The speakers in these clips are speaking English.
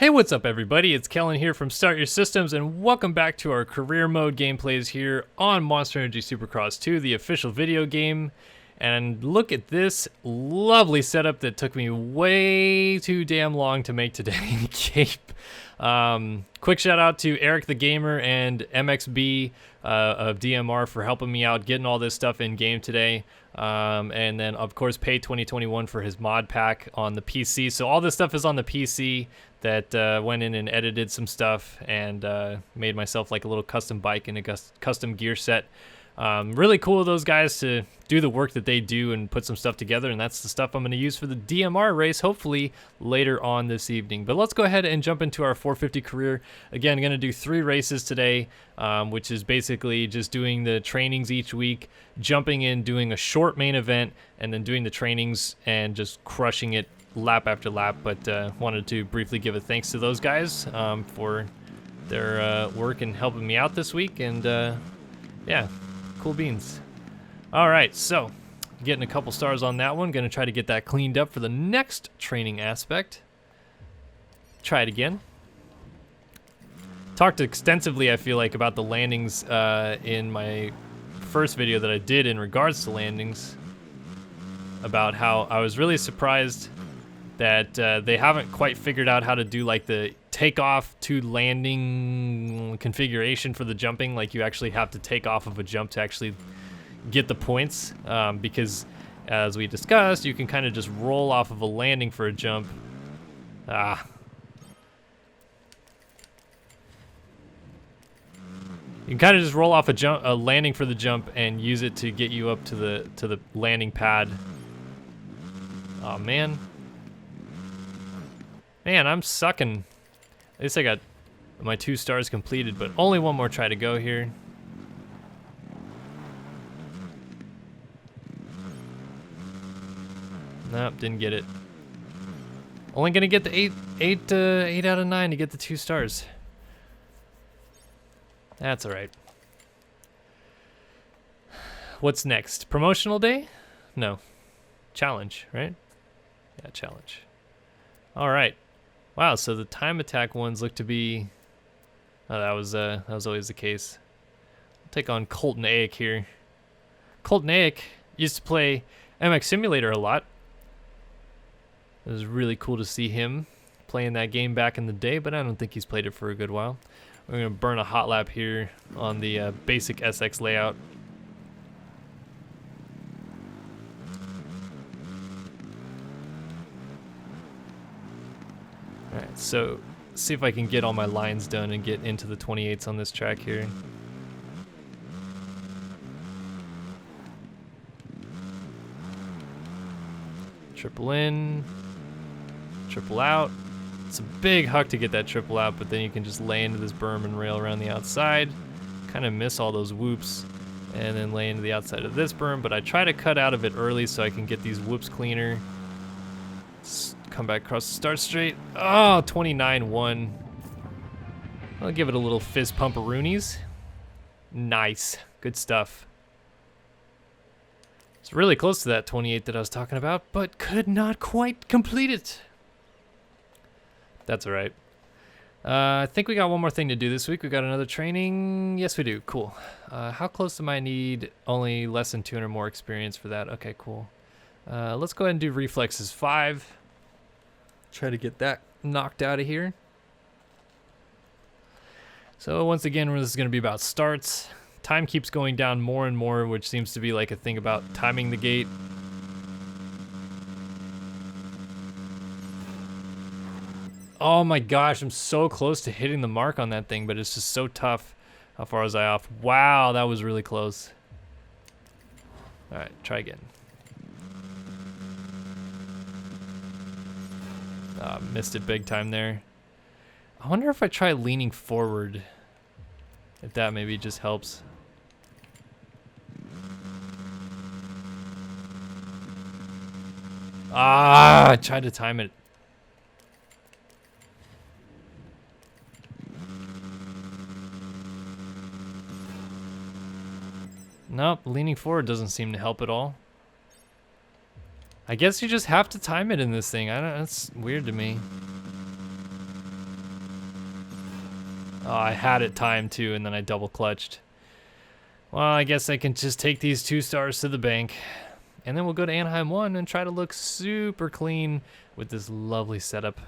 Hey, what's up everybody? It's Kellen here from Start Your Systems, and welcome back to our career mode gameplays here on Monster Energy Supercross 2, the official video game. And look at this lovely setup that took me way too damn long to make today in Cape. Quick shout out to Eric the Gamer and MXB of DMR for helping me out getting all this stuff in game today. And then of course Pay 2021 for his mod pack on the PC. So all this stuff is on the PC that went in and edited some stuff and made myself like a little custom bike and a custom gear set. Really cool of those guys to do the work that they do and put some stuff together, and that's the stuff I'm going to use for the DMR race hopefully later on this evening. But let's go ahead and jump into our 450 career. Again, I'm going to do 3 races today, which is basically just doing the trainings each week, jumping in, doing a short main event, and then doing the trainings and just crushing it lap after lap. But wanted to briefly give a thanks to those guys for their work and helping me out this week, and yeah, cool beans. All right, so getting a couple stars on that one. Gonna try to get that cleaned up for the next training aspect. Try it again. Talked extensively, I feel like, about the landings in my first video that I did in regards to landings, about how I was really surprised that they haven't quite figured out how to do like the takeoff to landing configuration for the jumping. Like you actually have to take off of a jump to actually get the points, because as we discussed, you can kind of just roll off of a landing for a jump. You can kind of just roll off a landing for the jump and use it to get you up to the landing pad. Oh man. Man, I'm sucking. At least I got my 2 stars completed, but only one more try to go here. Nope, didn't get it. Only gonna get the 8 out of 9 to get the 2 stars. That's all right. What's next? Promotional day? No. Challenge, right? Yeah, challenge. All right. Wow, so the time attack ones look to be... Oh, that was always the case. I'll take on Colton Ayek here. Colton Ayek used to play MX Simulator a lot. It was really cool to see him playing that game back in the day, but I don't think he's played it for a good while. We're going to burn a hot lap here on the basic SX layout. Alright, so see if I can get all my lines done and get into the 28s on this track here. Triple in, triple out. It's a big huck to get that triple out, but then you can just lay into this berm and rail around the outside. Kind of miss all those whoops, and then lay into the outside of this berm, but I try to cut out of it early so I can get these whoops cleaner. Come back across the start straight. Oh, 29-1. I'll give it a little fist pump-a-roonies. Nice. Good stuff. It's really close to that 28 that I was talking about, but could not quite complete it. That's all right. I think we got one more thing to do this week. We got another training. Yes, we do. Cool. How close am I need? Only less than 200 more experience for that. Okay, cool. Let's go ahead and do Reflexes 5. Try to get that knocked out of here. So once again, this is going to be about starts. Time keeps going down more and more, which seems to be like a thing about timing the gate. Oh my gosh, I'm so close to hitting the mark on that thing, but it's just so tough. How far was I off? Wow, that was really close. All right, try again. Missed it big time there. I wonder if I try leaning forward, if that maybe just helps. I tried to time it. Nope, leaning forward doesn't seem to help at all. I guess you just have to time it in this thing. That's weird to me. Oh, I had it timed too, and then I double clutched. Well, I guess I can just take these 2 stars to the bank. And then we'll go to Anaheim 1 and try to look super clean with this lovely setup.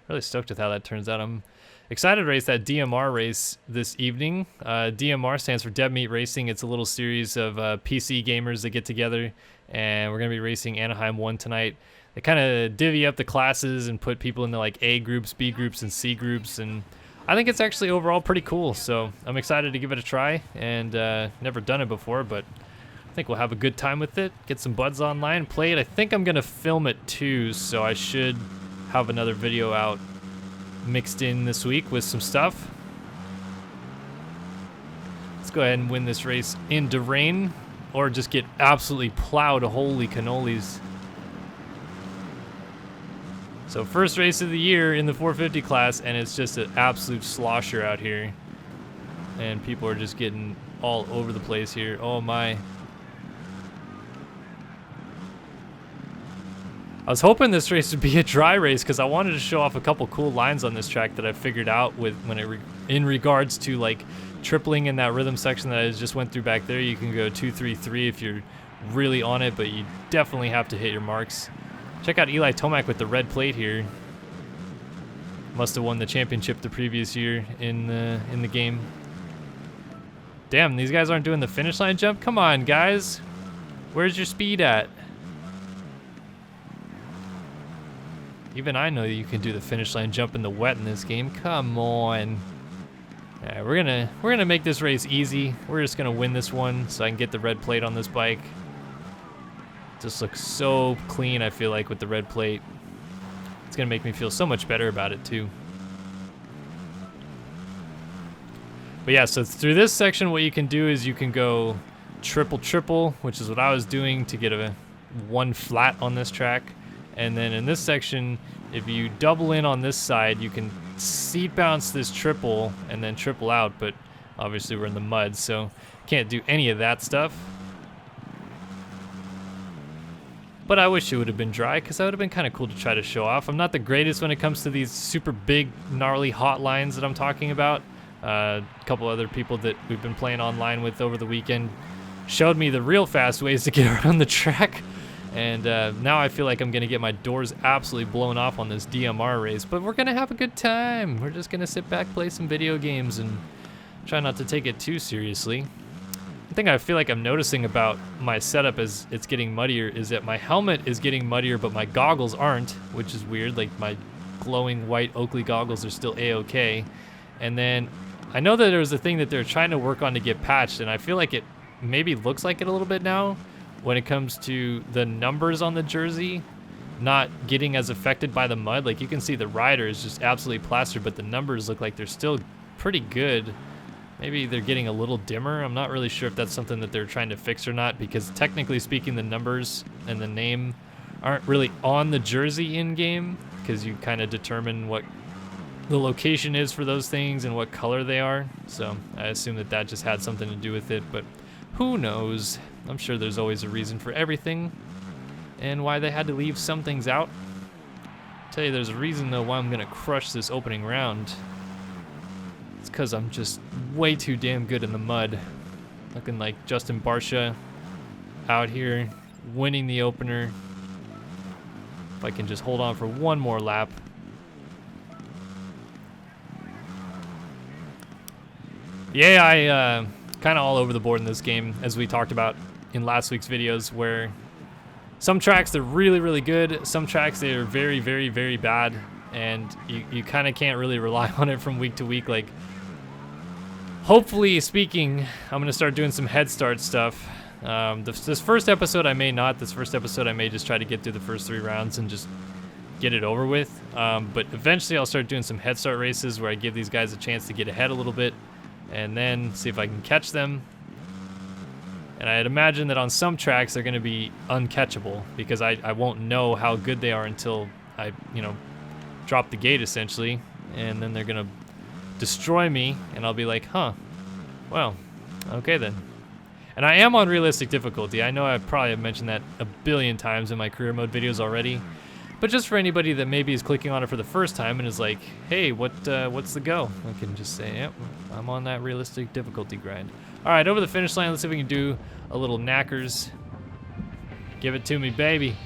Really stoked with how that turns out. I'm excited to race that DMR race this evening. DMR stands for Dead Meat Racing. It's a little series of PC gamers that get together, and we're going to be racing Anaheim 1 tonight. They kind of divvy up the classes and put people into like A groups, B groups, and C groups, and I think it's actually overall pretty cool, so I'm excited to give it a try, and never done it before, but I think we'll have a good time with it, get some buds online, play it. I think I'm going to film it too, so I should have another video out mixed in this week with some stuff. Let's go ahead and win this race into rain, or just get absolutely plowed. Holy cannolis. So first race of the year in the 450 class, and it's just an absolute slosher out here. And people are just getting all over the place here. Oh my. I was hoping this race would be a dry race because I wanted to show off a couple cool lines on this track that I figured out with in regards to like tripling in that rhythm section that I just went through back there. You can go 2-3-3 if you're really on it, but you definitely have to hit your marks. Check out Eli Tomac with the red plate here. Must have won the championship the previous year in the game. Damn, these guys aren't doing the finish line jump? Come on, guys. Where's your speed at? Even I know you can do the finish line jump in the wet in this game. Come on. Alright, we're gonna make this race easy. We're just gonna win this one so I can get the red plate on this bike. Just looks so clean, I feel like, with the red plate. It's gonna make me feel so much better about it too. But yeah, so through this section, what you can do is you can go triple, which is what I was doing to get a 1 flat on this track. And then in this section, if you double in on this side, you can seat bounce this triple and then triple out, but obviously we're in the mud, so can't do any of that stuff. But I wish it would have been dry, because that would have been kind of cool to try to show off. I'm not the greatest when it comes to these super big, gnarly hot lines that I'm talking about. A couple other people that we've been playing online with over the weekend showed me the real fast ways to get around the track. And now I feel like I'm going to get my doors absolutely blown off on this DMR race. But we're going to have a good time. We're just going to sit back, play some video games, and try not to take it too seriously. The thing I feel like I'm noticing about my setup as it's getting muddier is that my helmet is getting muddier, but my goggles aren't, which is weird. Like, my glowing white Oakley goggles are still A-okay. And then I know that there's a thing that they're trying to work on to get patched, and I feel like it maybe looks like it a little bit now when it comes to the numbers on the jersey not getting as affected by the mud. Like, you can see the rider is just absolutely plastered, but the numbers look like they're still pretty good. Maybe they're getting a little dimmer. I'm not really sure if that's something that they're trying to fix or not, because technically speaking, the numbers and the name aren't really on the jersey in-game, because you kind of determine what the location is for those things and what color they are. So I assume that that just had something to do with it, but who knows? I'm sure there's always a reason for everything and why they had to leave some things out. I'll tell you, there's a reason though why I'm gonna crush this opening round. It's because I'm just way too damn good in the mud. Looking like Justin Barcia out here winning the opener. If I can just hold on for one more lap. Yeah, I kind of all over the board in this game, as we talked about in last week's videos, where some tracks they're really, really good, some tracks they're very, very, very bad, and you kind of can't really rely on it from week to week. Like, hopefully speaking, I'm going to start doing some head start stuff. This first episode I may not. This first episode I may just try to get through the first 3 rounds and just get it over with. But eventually I'll start doing some head start races where I give these guys a chance to get ahead a little bit and then see if I can catch them. And I'd imagine that on some tracks they're going to be uncatchable, because I won't know how good they are until I, drop the gate essentially, and then they're going to destroy me, and I'll be like, huh, well, okay then. And I am on realistic difficulty. I know I probably have mentioned that a billion times in my career mode videos already, But just for anybody that maybe is clicking on it for the first time and is like, hey, what's the go? I can just say, yep, I'm on that realistic difficulty grind. All right, over the finish line, let's see if we can do a little knackers. Give it to me, baby.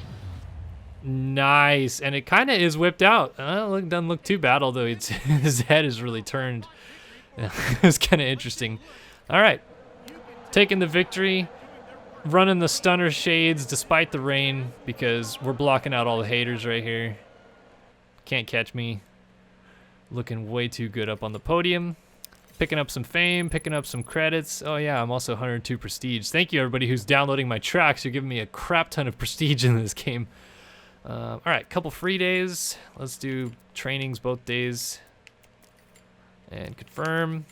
Nice, and it kind of is whipped out. Doesn't look too bad, although his head is really turned. It's kind of interesting. All right, taking the victory. Running the stunner shades despite the rain because we're blocking out all the haters right here. Can't catch me. Looking way too good up on the podium. Picking up some fame, picking up some credits. Oh yeah, I'm also 102 prestige. Thank you everybody who's downloading my tracks. You're giving me a crap ton of prestige in this game. All right, couple free days. Let's do trainings both days. And confirm.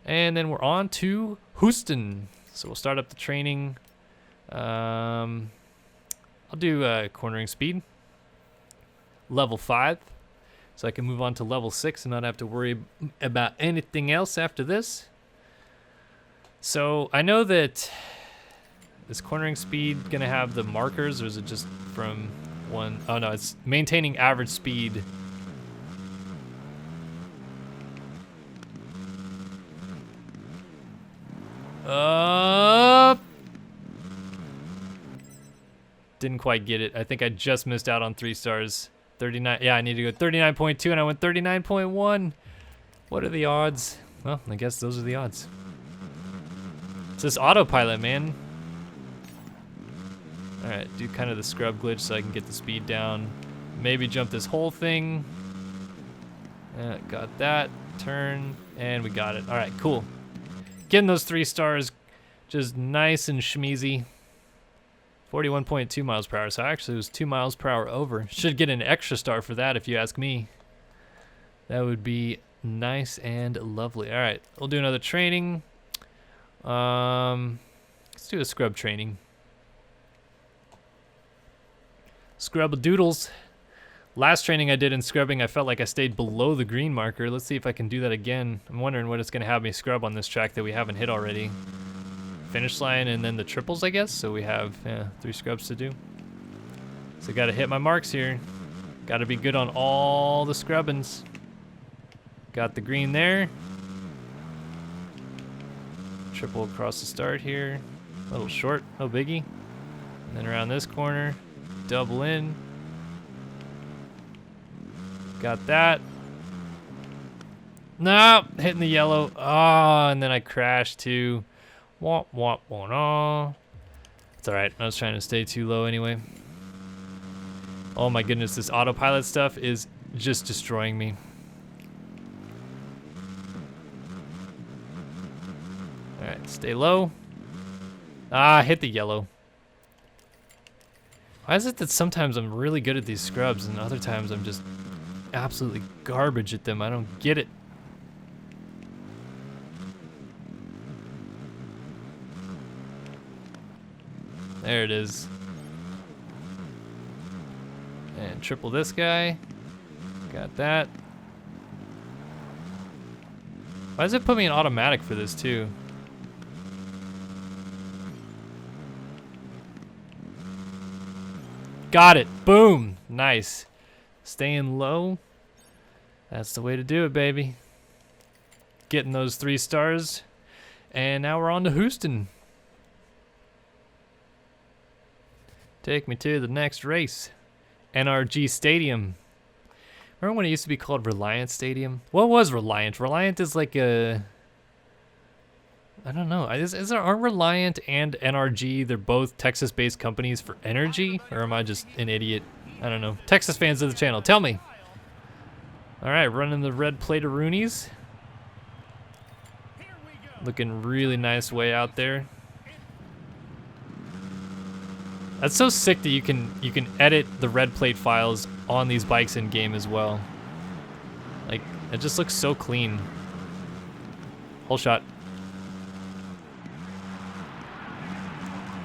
And then we're on to Houston. So we'll start up the training. I'll do cornering speed. Level 5. So I can move on to level 6 and not have to worry about anything else after this. So I know that is cornering speed gonna have the markers, or is it just from one? Oh no, it's maintaining average speed. Didn't quite get it. I think I just missed out on 3 stars. 39. Yeah, I need to go 39.2 and I went 39.1. What are the odds? Well, I guess those are the odds. It's this autopilot, man. All right, do kind of the scrub glitch so I can get the speed down. Maybe jump this whole thing. Got that. Turn, and we got it. All right, cool. Getting those 3 stars, just nice and schmeezy. 41.2 miles per hour, so actually it was 2 miles per hour over. Should get an extra star for that if you ask me. That would be nice and lovely. All right, we'll do another training. Let's do a scrub training. Scrub doodles. Last training I did in scrubbing, I felt like I stayed below the green marker. Let's see if I can do that again. I'm wondering what it's gonna have me scrub on this track that we haven't hit already. Finish line and then the triples, I guess. So we have 3 scrubs to do. So gotta hit my marks here. Gotta be good on all the scrubbins. Got the green there. Triple across the start here. A little short, no biggie. And then around this corner, double in. Got that. No, hitting the yellow. Oh, and then I crashed too. Wah, wah, wah, wah. It's all right. I was trying to stay too low anyway. Oh my goodness, this autopilot stuff is just destroying me. All right, stay low. Ah, hit the yellow. Why is it that sometimes I'm really good at these scrubs and other times I'm just absolutely garbage at them? I don't get it. There it is. And triple this guy. Got that. Why does it put me in automatic for this too? Got it. Boom. Nice. Staying low. That's the way to do it, baby. Getting those 3 stars. And now we're on to Houston. Take me to the next race. NRG Stadium. Remember when it used to be called Reliant Stadium? What was Reliant? Reliant is like a... I don't know. Aren't Reliant and NRG, they're both Texas-based companies for energy? Or am I just an idiot? I don't know. Texas fans of the channel, tell me. All right, running the red plate-a-roonies. Looking really nice way out there. That's so sick that you can edit the red plate files on these bikes in game as well. Like, it just looks so clean. Whole shot.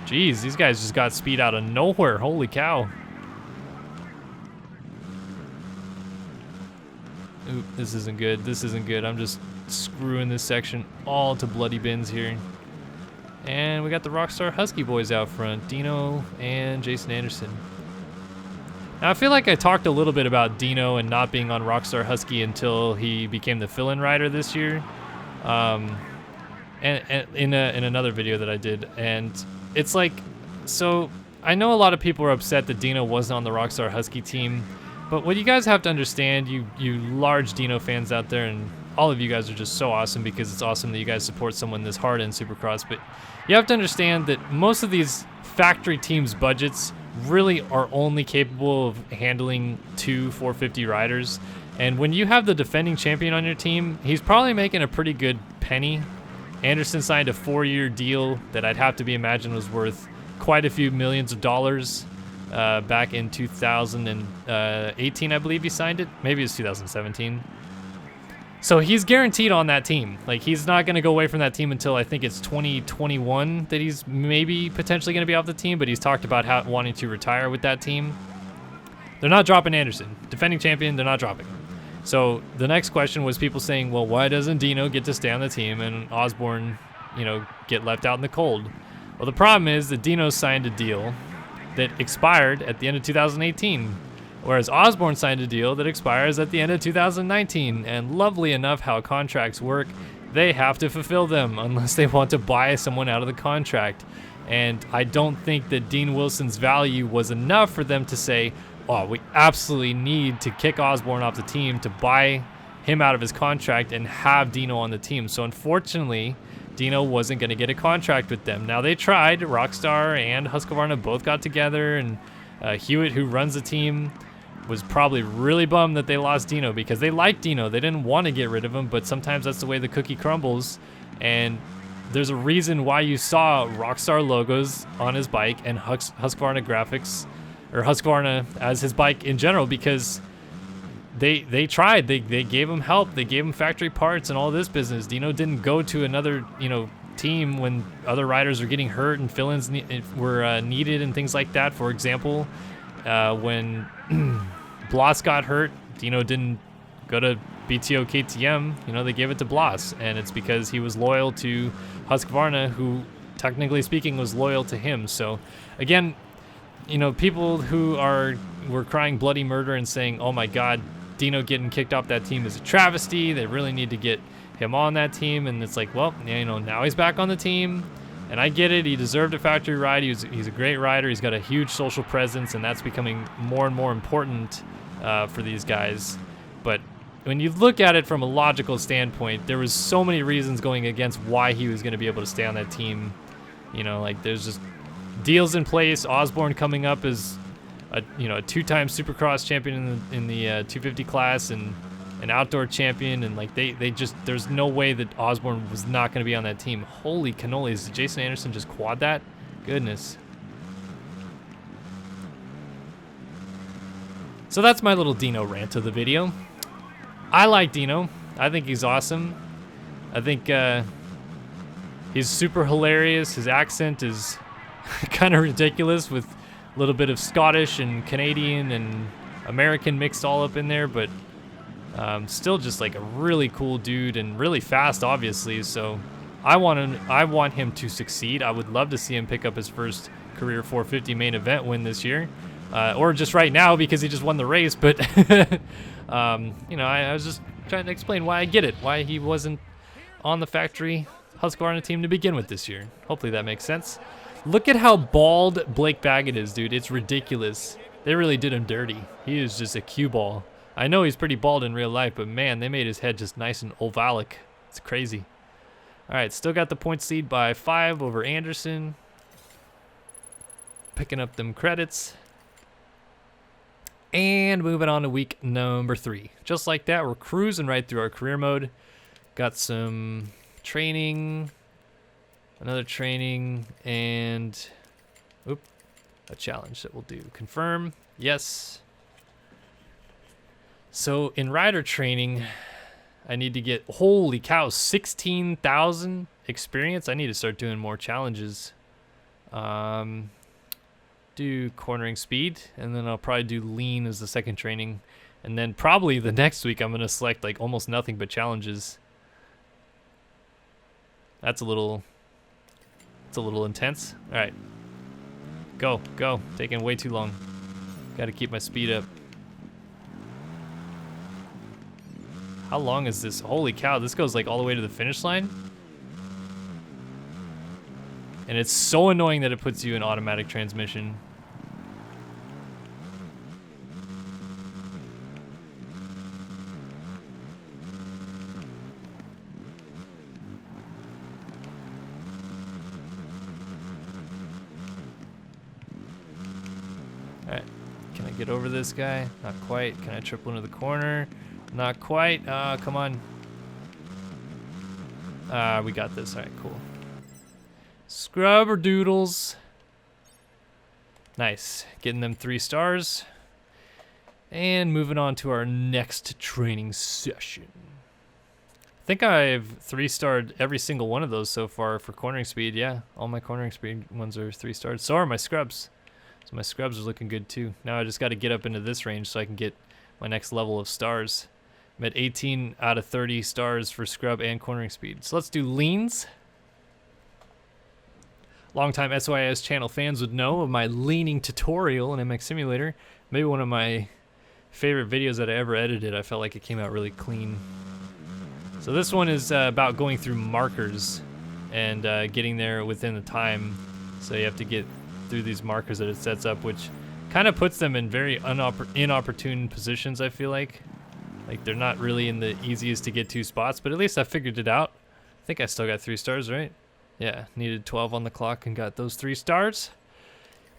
Jeez, these guys just got speed out of nowhere. Holy cow. Oop, this isn't good. This isn't good. I'm just screwing this section all to bloody bins here. And we got the Rockstar Husky boys out front, Dino and Jason Anderson. Now, I feel like I talked a little bit about Dino and not being on Rockstar Husky until he became the fill-in rider this year, and in another video that I did. And it's like, so I know a lot of people are upset that Dino wasn't on the Rockstar Husky team, but what you guys have to understand, you large Dino fans out there, and all of you guys are just so awesome, because it's awesome that you guys support someone this hard in Supercross, but you have to understand that most of these factory teams' budgets really are only capable of handling 2 450 riders. And when you have the defending champion on your team, he's probably making a pretty good penny. Anderson signed a 4-year deal that I'd have to be imagined was worth quite a few millions of dollars back in 2018, I believe he signed it. Maybe it's 2017. So he's guaranteed on that team. Like, he's not going to go away from that team until I think it's 2021 that he's maybe potentially going to be off the team, but he's talked about wanting to retire with that team. They're not dropping Anderson. Defending champion, they're not dropping. So the next question was people saying, well, why doesn't Dino get to stay on the team and Osborne, you know, get left out in the cold? Well, the problem is that Dino signed a deal that expired at the end of 2018. Whereas Osborne signed a deal that expires at the end of 2019, and lovely enough how contracts work, they have to fulfill them unless they want to buy someone out of the contract. And I don't think that Dean Wilson's value was enough for them to say, oh, we absolutely need to kick Osborne off the team to buy him out of his contract and have Dino on the team. So unfortunately, Dino wasn't going to get a contract with them. Now they tried, Rockstar and Husqvarna both got together, and Hewitt, who runs the team, was probably really bummed that they lost Dino, because they liked Dino. They didn't want to get rid of him, but sometimes that's the way the cookie crumbles. And there's a reason why you saw Rockstar logos on his bike and Husqvarna graphics, or Husqvarna as his bike in general, because they tried. They gave him help. They gave him factory parts and all this business. Dino didn't go to another, you know, team when other riders were getting hurt and fill-ins were needed and things like that. For example, when Bloss got hurt, Dino didn't go to BTO KTM. You know, they gave it to Bloss, and it's because he was loyal to Husqvarna, who technically speaking was loyal to him. So again, you know, people who were crying bloody murder and saying, oh my god, Dino getting kicked off that team is a travesty, they really need to get him on that team. And it's like, well, you know, now he's back on the team, and I get it, he deserved a factory ride. He's a great rider, he's got a huge social presence, and that's becoming more and more important for these guys. But when you look at it from a logical standpoint, there was so many reasons going against why he was going to be able to stay on that team. You know, like, there's just deals in place. Osborne coming up as a 2-time Supercross champion in the 250 class, and an outdoor champion, and like they just, there's no way that Osborne was not going to be on that team. Holy cannolis, did Jason Anderson just quad that? Goodness. So that's my little Dino rant of the video. I like Dino. I think he's awesome. I think he's super hilarious. His accent is kind of ridiculous, with a little bit of Scottish and Canadian and American mixed all up in there, but still just like a really cool dude and really fast, obviously. So I want him to succeed. I would love to see him pick up his first career 450 main event win this year, or just right now because he just won the race. But you know, I was just trying to explain why I get it, why he wasn't on the factory Husqvarna team to begin with this year. Hopefully that makes sense. Look at how bald Blake Baggett is, dude. It's ridiculous. They really did him dirty. He is just a cue ball. I know he's pretty bald in real life, but man, they made his head just nice and ovalic. It's crazy. All right, still got the points lead by 5 over Anderson. Picking up them credits. And moving on to week number 3. Just like that, we're cruising right through our career mode. Got some training, another training, and a challenge that we'll do. Confirm, yes. So in rider training, I need to get, holy cow, 16,000 experience. I need to start doing more challenges. Do cornering speed, and then I'll probably do lean as the second training. And then probably the next week I'm going to select like almost nothing but challenges. It's a little intense. All right. Go. Taking way too long. Got to keep my speed up. How long is this? Holy cow, this goes like all the way to the finish line? And it's so annoying that it puts you in automatic transmission. Alright, can I get over this guy? Not quite. Can I triple into the corner? Not quite. Come on. We got this. Alright, cool. Scrubber doodles. Nice. Getting them 3 stars. And moving on to our next training session. I think I've 3-starred every single one of those so far for cornering speed. Yeah, all my cornering speed ones are 3-starred. So are my scrubs. So my scrubs are looking good too. Now I just got to get up into this range so I can get my next level of stars. I'm at 18 out of 30 stars for scrub and cornering speed. So let's do leans. Longtime SYS channel fans would know of my leaning tutorial in MX Simulator. Maybe one of my favorite videos that I ever edited. I felt like it came out really clean. So this one is about going through markers and getting there within the time. So you have to get through these markers that it sets up, which kind of puts them in very inopportune positions, I feel like. Like they're not really in the easiest to get to spots, but at least I figured it out. I think I still got 3 stars, right? Yeah, needed 12 on the clock and got those 3 stars.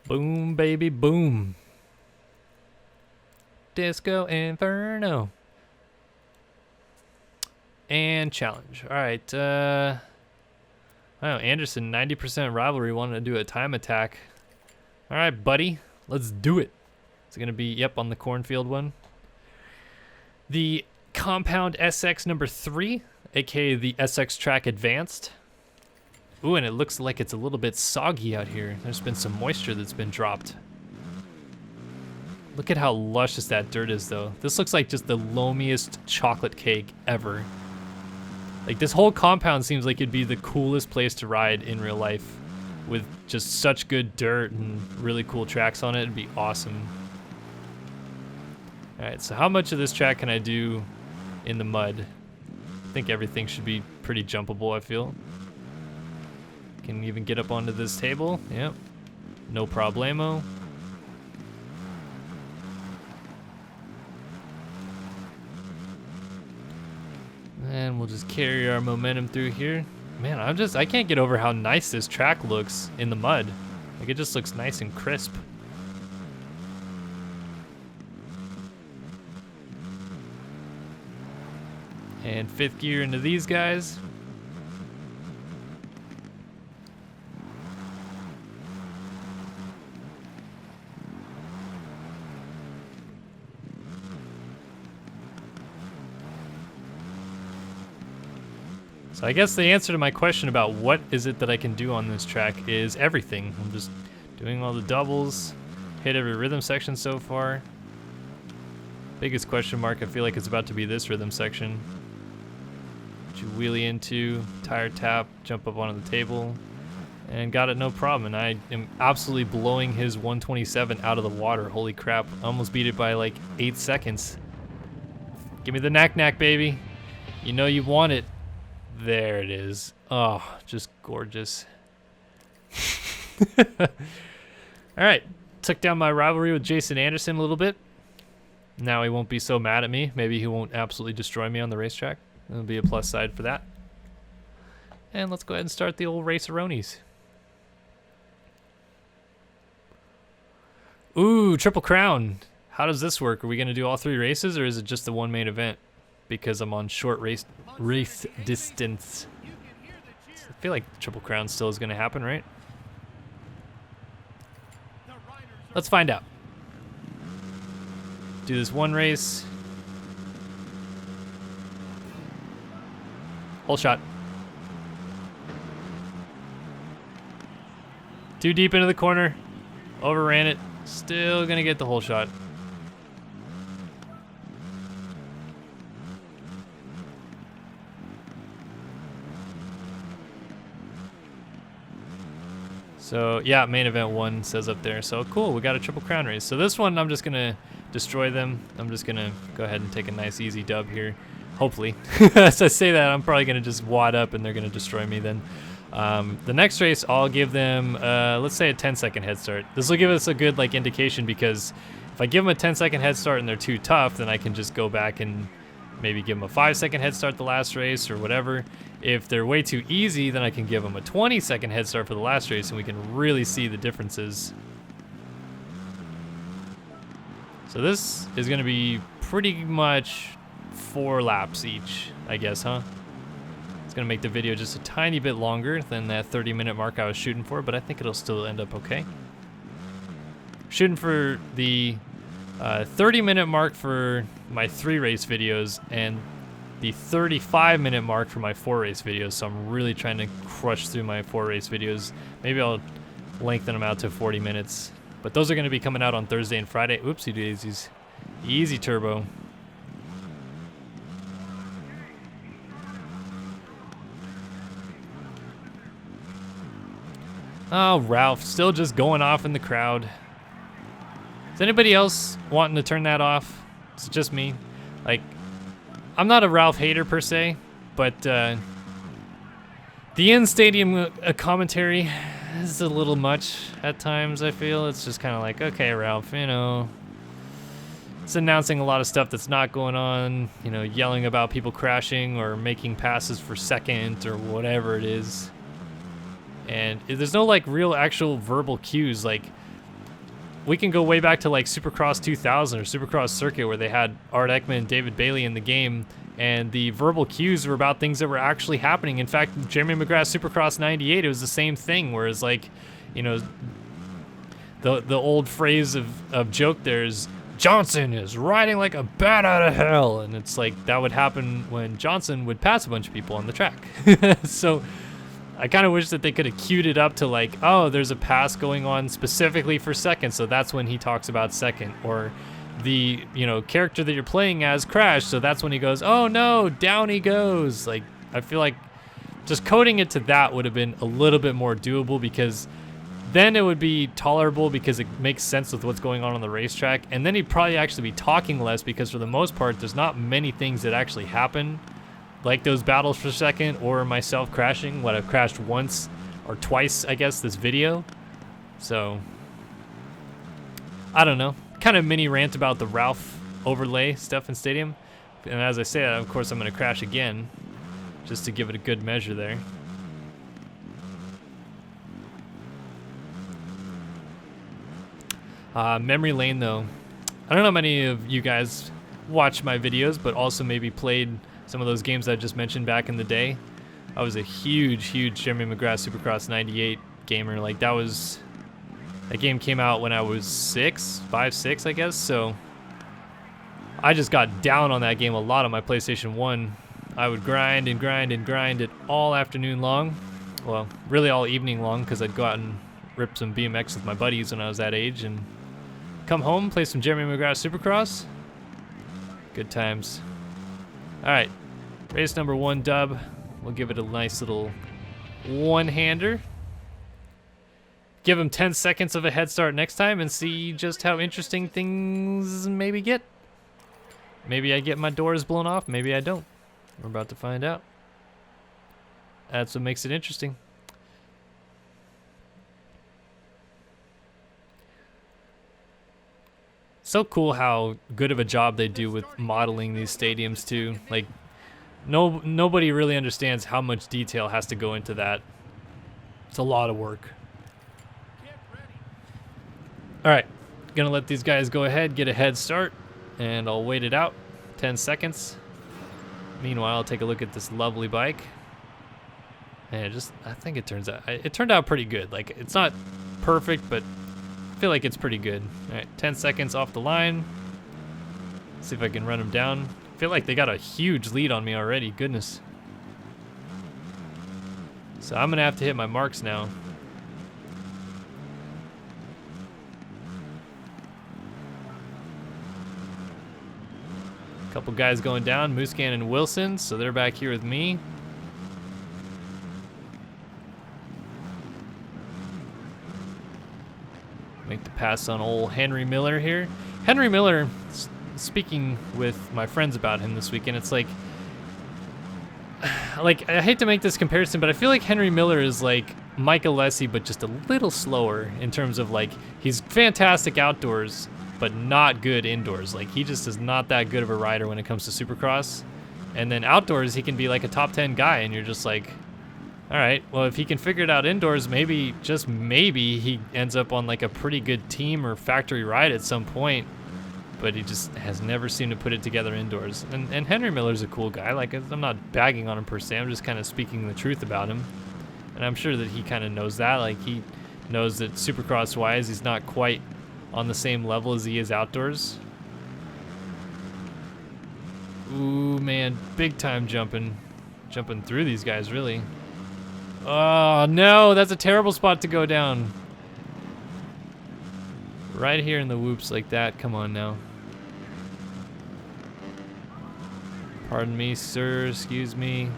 Boom, baby, boom. Disco Inferno. And challenge. All right. I don't know, Anderson, 90% rivalry, wanted to do a time attack. All right, buddy. Let's do it. It's going to be, yep, on the cornfield one. The Compound SX number 3, aka the SX Track Advanced. Ooh, and it looks like it's a little bit soggy out here. There's been some moisture that's been dropped. Look at how luscious that dirt is, though. This looks like just the loamiest chocolate cake ever. Like, this whole compound seems like it'd be the coolest place to ride in real life. With just such good dirt and really cool tracks on it, it'd be awesome. Alright, so how much of this track can I do in the mud? I think everything should be pretty jumpable, I feel. Can even get up onto this table. Yep. No problemo. And we'll just carry our momentum through here. Man, I can't get over how nice this track looks in the mud. Like, it just looks nice and crisp. And 5th gear into these guys. So I guess the answer to my question about what is it that I can do on this track is everything. I'm just doing all the doubles, hit every rhythm section so far. Biggest question mark I feel like it's about to be this rhythm section. Which you wheelie into, tire tap, jump up onto the table, and got it no problem. And I am absolutely blowing his 127 out of the water. Holy crap, I almost beat it by like 8 seconds. Give me the knack, baby. You know you want it. There it is. Oh, just gorgeous. All right, took down my rivalry with Jason Anderson a little bit. Now he won't be so mad at me. Maybe he won't absolutely destroy me on the racetrack. That'll be a plus side for that. And let's go ahead and start the old raceronies. Ooh, Triple Crown. How does this work? Are we going to do all 3 races, or is it just the one main event? Because I'm on short race distance. I feel like Triple Crown still is going to happen, right? Let's find out. Do this one race. Whole shot. Too deep into the corner. Overran it. Still going to get the whole shot. So yeah, main event 1 says up there. So cool, we got a triple crown race. So this one I'm just gonna destroy them. I'm just gonna go ahead and take a nice easy dub here. Hopefully. As I say that, I'm probably gonna just wad up and they're gonna destroy me then. The next race, I'll give them, let's say a 10-second head start. This will give us a good like indication, because if I give them a 10-second head start and they're too tough, then I can just go back and maybe give them a 5-second head start the last race or whatever. If they're way too easy, then I can give them a 20-second head start for the last race, and we can really see the differences. So this is going to be pretty much 4 laps each, I guess, huh? It's going to make the video just a tiny bit longer than that 30-minute mark I was shooting for, but I think it'll still end up okay. Shooting for the 30-minute mark for my 3-race videos and the 35-minute mark for my 4-race videos, so I'm really trying to crush through my 4-race videos. Maybe I'll lengthen them out to 40 minutes, but those are going to be coming out on Thursday and Friday. Oopsie daisies. Easy turbo. Oh, Ralph, still just going off in the crowd. Is anybody else wanting to turn that off? It's just me. Like, I'm not a Ralph hater per se, but the in-stadium commentary is a little much at times, I feel. It's just kind of like, okay, Ralph, you know, it's announcing a lot of stuff that's not going on, you know, yelling about people crashing or making passes for second or whatever it is. And there's no like real actual verbal cues. Like, we can go way back to like Supercross 2000 or Supercross Circuit, where they had Art Ekman and David Bailey in the game, and the verbal cues were about things that were actually happening. In fact, Jeremy McGrath's Supercross 98, it was the same thing, whereas like, you know, the old phrase of joke there is, Johnson is riding like a bat out of hell, and it's like that would happen when Johnson would pass a bunch of people on the track. So I kind of wish that they could have queued it up to like, oh, there's a pass going on specifically for second, so that's when he talks about second. Or the, you know, character that you're playing as crashed, so that's when he goes, oh no, down he goes. Like, I feel like just coding it to that would have been a little bit more doable, because then it would be tolerable because it makes sense with what's going on the racetrack. And then he'd probably actually be talking less, because for the most part, there's not many things that actually happen, like those battles for second or myself crashing. What, I've crashed once or twice, I guess, this video. So, I don't know. Kind of mini rant about the Ralph overlay stuff in Stadium. And as I say that, of course, I'm going to crash again, just to give it a good measure there. Memory lane, though. I don't know how many of you guys watch my videos, but also maybe played some of those games I just mentioned back in the day. I was a huge Jeremy McGrath Supercross 98 gamer. Like, that game came out when I was 5, 6, I guess. So I just got down on that game a lot on my PlayStation 1. I would grind and grind and grind it all afternoon long. Well, really all evening long, because I'd go out and rip some BMX with my buddies when I was that age, and come home, play some Jeremy McGrath Supercross. Good times. All right, race number 1 dub. We'll give it a nice little one-hander. Give him 10 seconds of a head start next time and see just how interesting things maybe get. Maybe I get my doors blown off, maybe I don't. We're about to find out. That's what makes it interesting. So cool how good of a job they do with modeling these stadiums too. Like, nobody really understands how much detail has to go into that. It's a lot of work. All right, gonna let these guys go ahead, get a head start, and I'll wait it out, 10 seconds. Meanwhile, I'll take a look at this lovely bike. And I think it turned out pretty good. Like, it's not perfect, but I feel like it's pretty good. All right, 10 seconds off the line. See if I can run them down. I feel like they got a huge lead on me already, goodness. So I'm gonna have to hit my marks now. Couple guys going down, Muscan and Wilson, so they're back here with me. pass on old Henry Miller here. Henry Miller, speaking with my friends about him this weekend, it's like I hate to make this comparison, but I feel like Henry Miller is like Mike Alessi, but just a little slower in terms of like, he's fantastic outdoors, but not good indoors. Like, he just is not that good of a rider when it comes to Supercross. And then outdoors, he can be like a top 10 guy, and you're just like, all right, well, if he can figure it out indoors, maybe, just maybe, he ends up on like a pretty good team or factory ride at some point. But he just has never seemed to put it together indoors. And Henry Miller's a cool guy. Like, I'm not bagging on him per se. I'm just kind of speaking the truth about him. And I'm sure that he kind of knows that. Like, he knows that Supercross-wise, he's not quite on the same level as he is outdoors. Ooh, man, big time jumping through these guys, really. Oh, no, that's a terrible spot to go down. Right here in the whoops like that. Come on now. Pardon me, sir. Excuse me.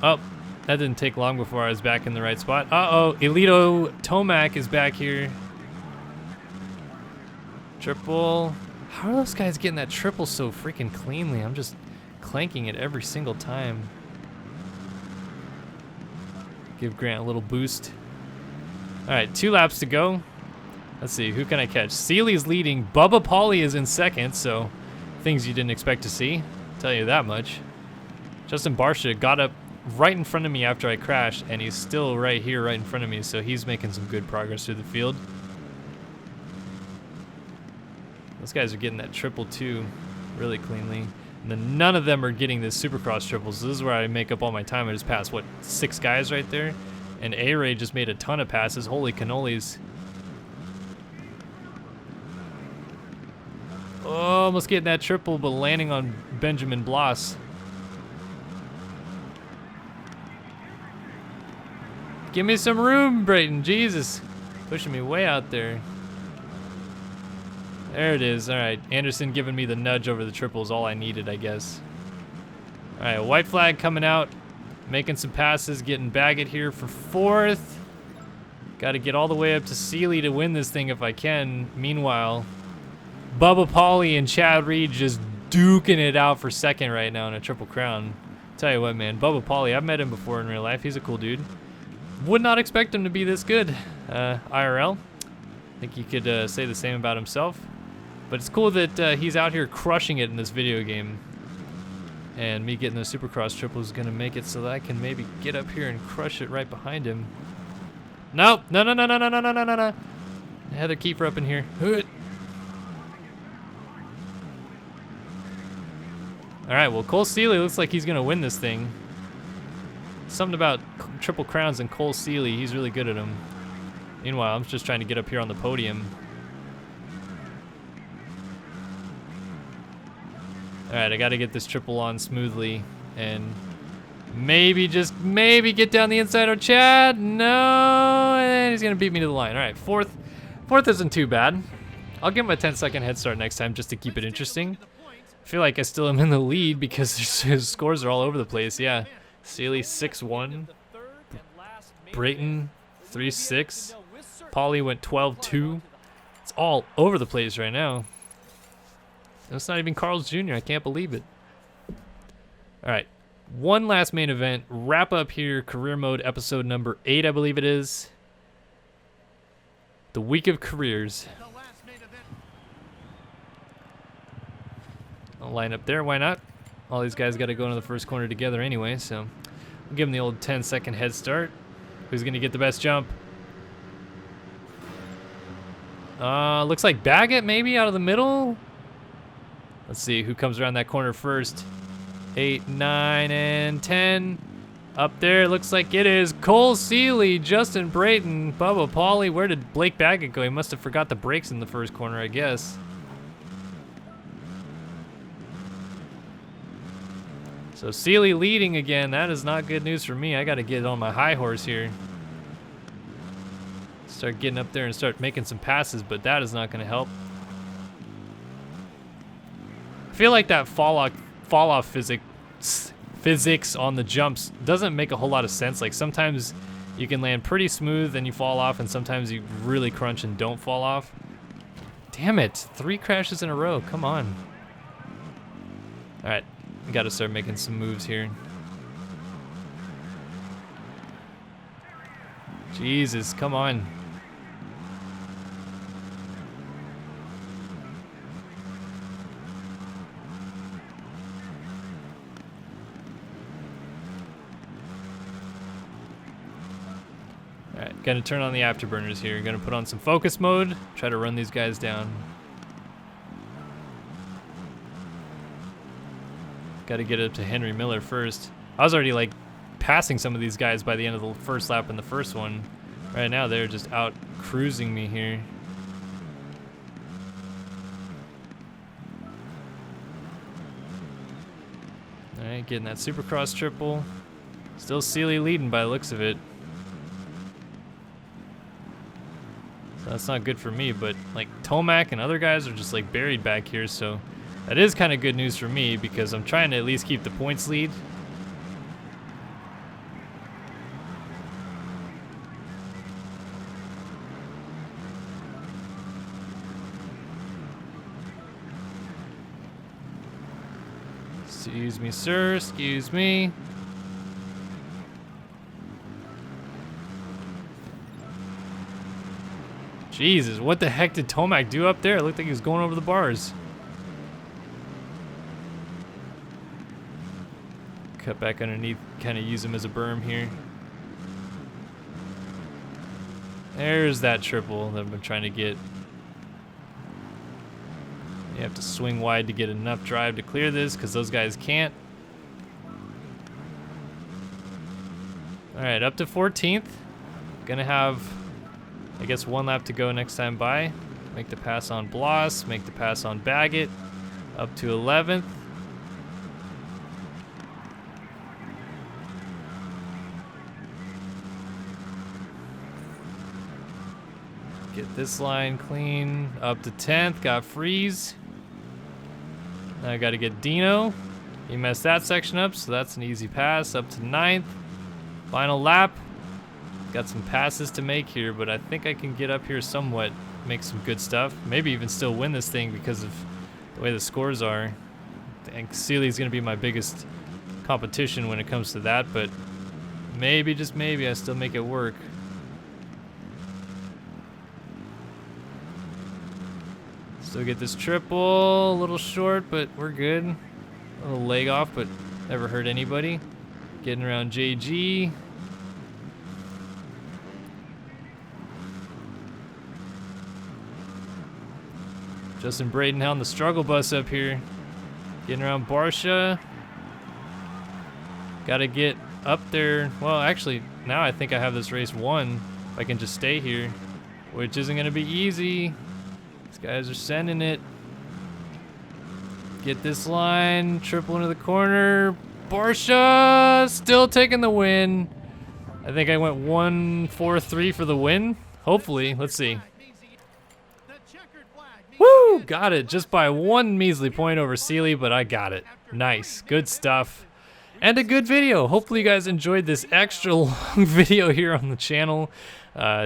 Oh, that didn't take long before I was back in the right spot. Uh-oh, Elito Tomac is back here. Triple. How are those guys getting that triple so freaking cleanly? I'm just clanking it every single time. Give Grant a little boost. All right, 2 laps to go. Let's see, who can I catch? Seeley's leading. Bubba Pauly is in second, so things you didn't expect to see. I'll tell you that much. Justin Barsha got up right in front of me after I crashed, and he's still right here, right in front of me, so he's making some good progress through the field. Those guys are getting that triple too, really cleanly. And then none of them are getting this Supercross triple, so this is where I make up all my time. I just passed, what, 6 guys right there? And A-Ray just made a ton of passes. Holy cannolis. Oh, almost getting that triple, but landing on Benjamin Bloss. Give me some room, Brayton. Jesus. Pushing me way out there. There it is. All right. Anderson giving me the nudge over the triple is all I needed, I guess. All right. White flag coming out. Making some passes. Getting Baggett here for 4th. Got to get all the way up to Seeley to win this thing if I can. Meanwhile, Bubba Pauly and Chad Reed just duking it out for 2nd right now in a Triple Crown. Tell you what, man. Bubba Pauly, I've met him before in real life. He's a cool dude. Would not expect him to be this good IRL. I think he could say the same about himself. But it's cool that he's out here crushing it in this video game. And me getting the Supercross triple is going to make it so that I can maybe get up here and crush it right behind him. Nope. No. Heather Kiefer up in here. All right, well, Cole Seeley looks like he's going to win this thing. Something about Triple Crowns and Cole Seeley. He's really good at them. Meanwhile, I'm just trying to get up here on the podium. All right, I got to get this triple on smoothly and maybe, just maybe get down the inside of Chad. No, and he's going to beat me to the line. All right, 4th isn't too bad. I'll give him a 10-second head start next time just to keep it interesting. I feel like I still am in the lead because his scores are all over the place. Yeah, Seeley 6-1, Brayton 3-6, Pauly went 12-2. It's all over the place right now. It's not even Carl's Jr. I can't believe it. All right, one last main event. Wrap up here, career mode episode number 8, I believe it is. The week of careers. I'll line up there, why not? All these guys got to go into the first corner together anyway, so we'll give them the old 10-second head start. Who's going to get the best jump? Looks like Baggett maybe out of the middle. Let's see who comes around that corner first. 8, 9, and 10. Up there, looks like it is Cole Seeley, Justin Brayton, Bubba Pauly. Where did Blake Baggett go? He must have forgot the brakes in the first corner, I guess. So Seeley leading again. That is not good news for me. I got to get on my high horse here. Start getting up there and start making some passes, but that is not going to help. I feel like that fall off physics on the jumps doesn't make a whole lot of sense. Like sometimes you can land pretty smooth and you fall off, and sometimes you really crunch and don't fall off. Damn it, 3 crashes in a row, come on. All right, we gotta start making some moves here. Jesus, come on. Alright, gonna turn on the afterburners here. Gonna put on some focus mode, try to run these guys down. Gotta get up to Henry Miller first. I was already like passing some of these guys by the end of the first lap in the first one. Right now they're just out cruising me here. Alright, getting that Supercross triple. Still Sealy leading by the looks of it. So that's not good for me, but like Tomac and other guys are just like buried back here, so that is kind of good news for me because I'm trying to at least keep the points lead. Excuse me, sir. Excuse me. Jesus, what the heck did Tomac do up there? It looked like he was going over the bars. Cut back underneath, kind of use him as a berm here. There's that triple that I've been trying to get. You have to swing wide to get enough drive to clear this because those guys can't. Alright, up to 14th. Gonna have, I guess, 1 lap to go next time by. Make the pass on Bloss, make the pass on Baggett. Up to 11th. Get this line clean. Up to 10th, got Freeze. Now I gotta get Dino. He messed that section up, so that's an easy pass. Up to 9th. Final lap. Got some passes to make here, but I think I can get up here somewhat, make some good stuff. Maybe even still win this thing because of the way the scores are. I think Sealy's gonna be my biggest competition when it comes to that, but maybe, just maybe, I still make it work. Still get this triple, a little short, but we're good. A little leg off, but never hurt anybody. Getting around JG. Justin Braden on the struggle bus up here. Getting around Barsha. Gotta get up there. Well, actually, now I think I have this race won. If I can just stay here, which isn't gonna be easy. Guys are sending it. Get this line, triple into the corner. Barsha still taking the win. I think I went 1-4-3 for the win. Hopefully, let's see. Woo! Got it just by 1 measly point over Sealy, but I got it. Nice, good stuff. And a good video. Hopefully you guys enjoyed this extra long video here on the channel.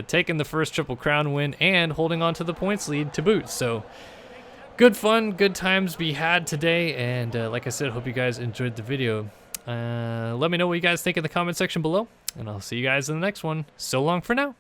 Taking the first Triple Crown win and holding on to the points lead to boot. So good fun, good times be had today. And like I said, hope you guys enjoyed the video. Let me know what you guys think in the comment section below. And I'll see you guys in the next one. So long for now.